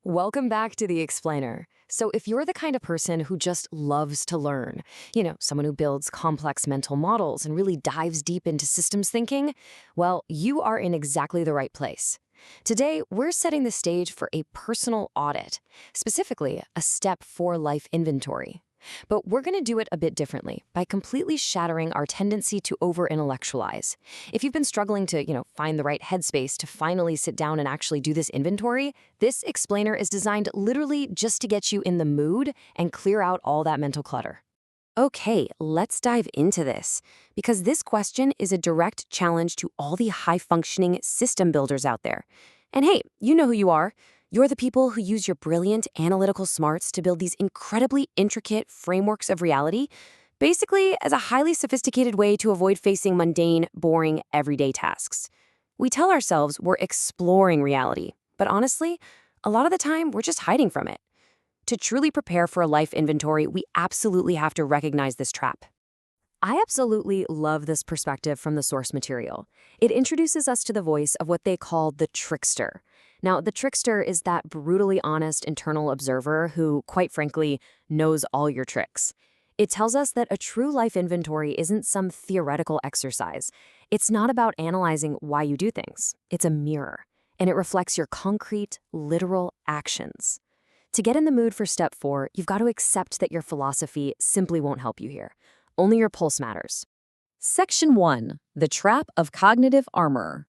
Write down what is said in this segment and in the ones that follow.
Welcome back to The Explainer. So, if you're the kind of person who just loves to learn, someone who builds complex mental models and really dives deep into systems thinking, well, you are in exactly the right place. Today, we're setting the stage for a personal audit, specifically a step 4 life inventory. But we're going to do it a bit differently by completely shattering our tendency to over-intellectualize. If you've been struggling to, find the right headspace to finally sit down and actually do this inventory, this explainer is designed literally just to get you in the mood and clear out all that mental clutter. Okay, let's dive into this, because this question is a direct challenge to all the high-functioning system builders out there. And hey, you know who you are. You're the people who use your brilliant analytical smarts to build these incredibly intricate frameworks of reality, basically as a highly sophisticated way to avoid facing mundane, boring, everyday tasks. We tell ourselves we're exploring reality, but honestly, a lot of the time we're just hiding from it. To truly prepare for a life inventory, we absolutely have to recognize this trap. I absolutely love this perspective from the source material. It introduces us to the voice of what they call the trickster. Now, the trickster is that brutally honest internal observer who, quite frankly, knows all your tricks. It tells us that a true life inventory isn't some theoretical exercise. It's not about analyzing why you do things. It's a mirror, and it reflects your concrete, literal actions. To get in the mood for step 4, you've got to accept that your philosophy simply won't help you here. Only your pulse matters. Section 1. The Trap of Cognitive Armor.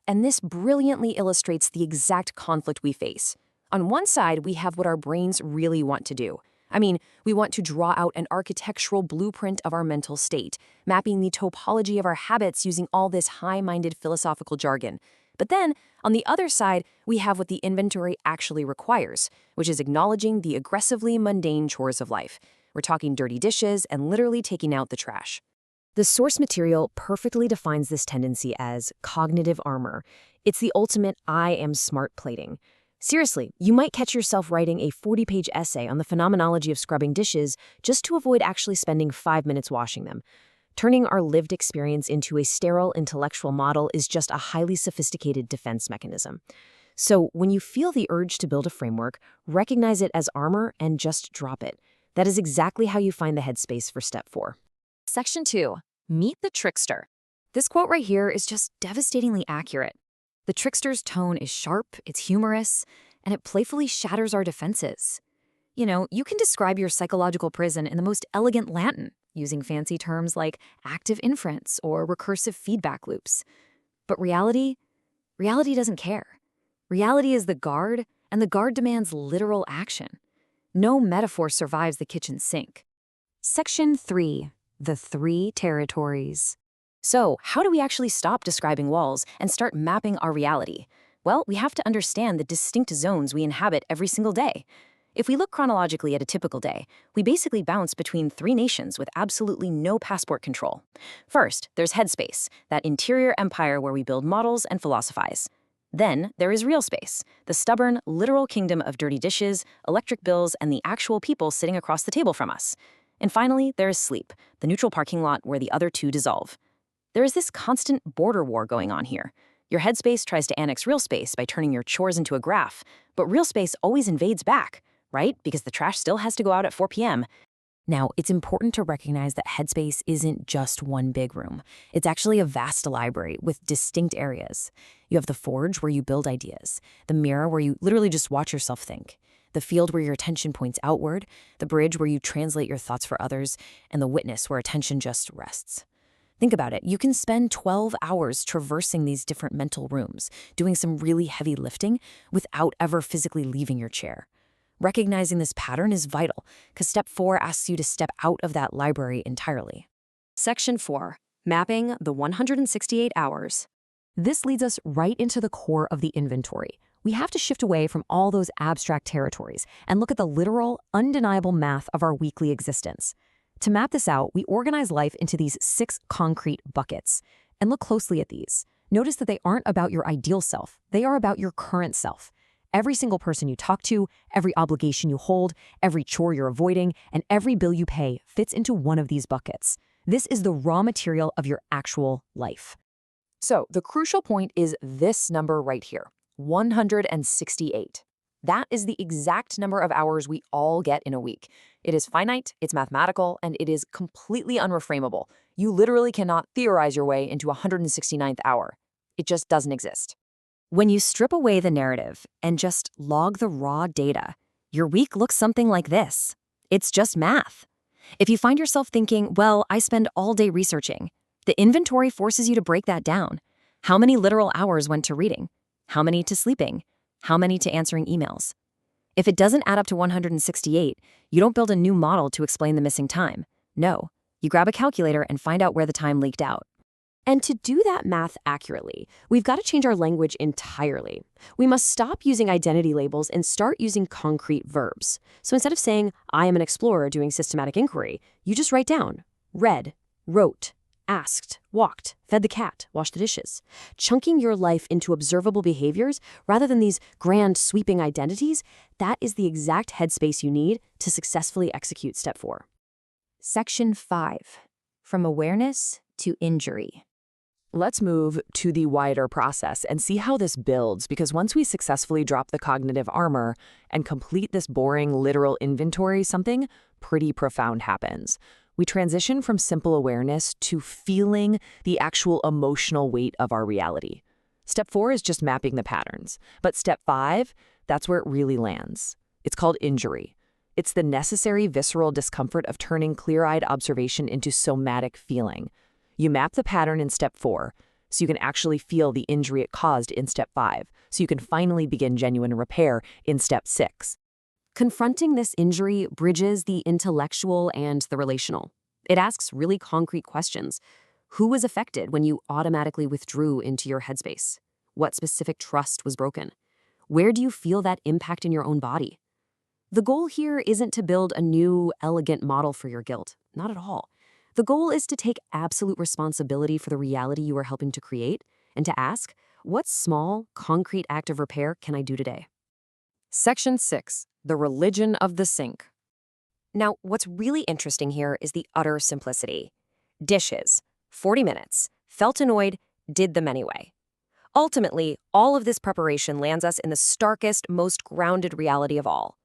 And this brilliantly illustrates the exact conflict we face. On one side, we have what our brains really want to do. We want to draw out an architectural blueprint of our mental state, mapping the topology of our habits using all this high-minded philosophical jargon. But then, on the other side, we have what the inventory actually requires, which is acknowledging the aggressively mundane chores of life. We're talking dirty dishes and literally taking out the trash. The source material perfectly defines this tendency as cognitive armor. It's the ultimate I am smart plating. Seriously, you might catch yourself writing a 40-page essay on the phenomenology of scrubbing dishes just to avoid actually spending 5 minutes washing them. Turning our lived experience into a sterile intellectual model is just a highly sophisticated defense mechanism. So when you feel the urge to build a framework, recognize it as armor and just drop it. That is exactly how you find the headspace for step 4. Section 2. Meet the trickster. This quote right here is just devastatingly accurate. The trickster's tone is sharp, it's humorous, and it playfully shatters our defenses. You can describe your psychological prison in the most elegant Latin, using fancy terms like active inference or recursive feedback loops. But reality doesn't care. Reality is the guard, and the guard demands literal action. No metaphor survives the kitchen sink. Section 3. The 3 territories. So, how do we actually stop describing walls and start mapping our reality? Well, we have to understand the distinct zones we inhabit every single day. If we look chronologically at a typical day, we basically bounce between 3 nations with absolutely no passport control. First, there's headspace, that interior empire where we build models and philosophize. Then there is real space, the stubborn, literal kingdom of dirty dishes, electric bills, and the actual people sitting across the table from us. And finally, there is sleep, the neutral parking lot where the other 2 dissolve. There is this constant border war going on here. Your headspace tries to annex real space by turning your chores into a graph, but real space always invades back, right? Because the trash still has to go out at 4 p.m. Now, it's important to recognize that headspace isn't just one big room. It's actually a vast library with distinct areas. You have the forge where you build ideas, the mirror where you literally just watch yourself think, the field where your attention points outward, the bridge where you translate your thoughts for others, and the witness where attention just rests. Think about it. You can spend 12 hours traversing these different mental rooms, doing some really heavy lifting without ever physically leaving your chair. Recognizing this pattern is vital, because step 4 asks you to step out of that library entirely. Section 4. Mapping the 168 hours. This leads us right into the core of the inventory. We have to shift away from all those abstract territories and look at the literal, undeniable math of our weekly existence. To map this out, we organize life into these 6 concrete buckets. And look closely at these. Notice that they aren't about your ideal self. They are about your current self. Every single person you talk to, every obligation you hold, every chore you're avoiding, and every bill you pay fits into one of these buckets. This is the raw material of your actual life. So the crucial point is this number right here, 168. That is the exact number of hours we all get in a week. It is finite, it's mathematical, and it is completely unreframable. You literally cannot theorize your way into a 169th hour. It just doesn't exist. When you strip away the narrative and just log the raw data, your week looks something like this. It's just math. If you find yourself thinking, well, I spend all day researching, the inventory forces you to break that down. How many literal hours went to reading? How many to sleeping? How many to answering emails? If it doesn't add up to 168, you don't build a new model to explain the missing time. No, you grab a calculator and find out where the time leaked out. And to do that math accurately, we've got to change our language entirely. We must stop using identity labels and start using concrete verbs. So instead of saying, I am an explorer doing systematic inquiry, you just write down, read, wrote, asked, walked, fed the cat, washed the dishes. Chunking your life into observable behaviors rather than these grand sweeping identities, that is the exact headspace you need to successfully execute step 4. Section 5. From awareness to injury. Let's move to the wider process and see how this builds, because once we successfully drop the cognitive armor and complete this boring literal inventory, something pretty profound happens. We transition from simple awareness to feeling the actual emotional weight of our reality. Step 4 is just mapping the patterns, but step 5, that's where it really lands. It's called injury. It's the necessary visceral discomfort of turning clear-eyed observation into somatic feeling. You map the pattern in step 4, so you can actually feel the injury it caused in step 5, so you can finally begin genuine repair in step 6. Confronting this injury bridges the intellectual and the relational. It asks really concrete questions. Who was affected when you automatically withdrew into your headspace? What specific trust was broken? Where do you feel that impact in your own body? The goal here isn't to build a new, elegant model for your guilt. Not at all. The goal is to take absolute responsibility for the reality you are helping to create and to ask, what small, concrete act of repair can I do today? Section 6. The religion of the sink. Now, what's really interesting here is the utter simplicity. Dishes, 40 minutes, felt annoyed, did them anyway. Ultimately, all of this preparation lands us in the starkest, most grounded reality of all.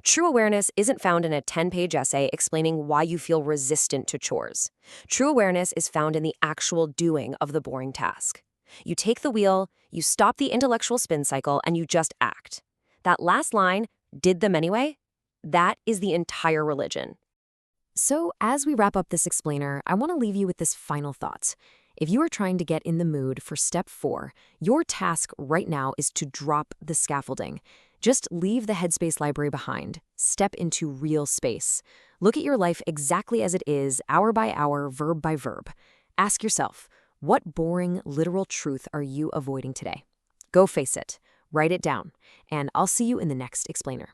True awareness isn't found in a 10-page essay explaining why you feel resistant to chores. True awareness is found in the actual doing of the boring task. You take the wheel, you stop the intellectual spin cycle, and you just act. That last line, did them anyway, that is the entire religion. So, as we wrap up this explainer, I want to leave you with this final thought. If you are trying to get in the mood for step 4, your task right now is to drop the scaffolding. Just leave the Headspace library behind. Step into real space. Look at your life exactly as it is, hour by hour, verb by verb. Ask yourself, what boring, literal truth are you avoiding today? Go face it. Write it down. And I'll see you in the next explainer.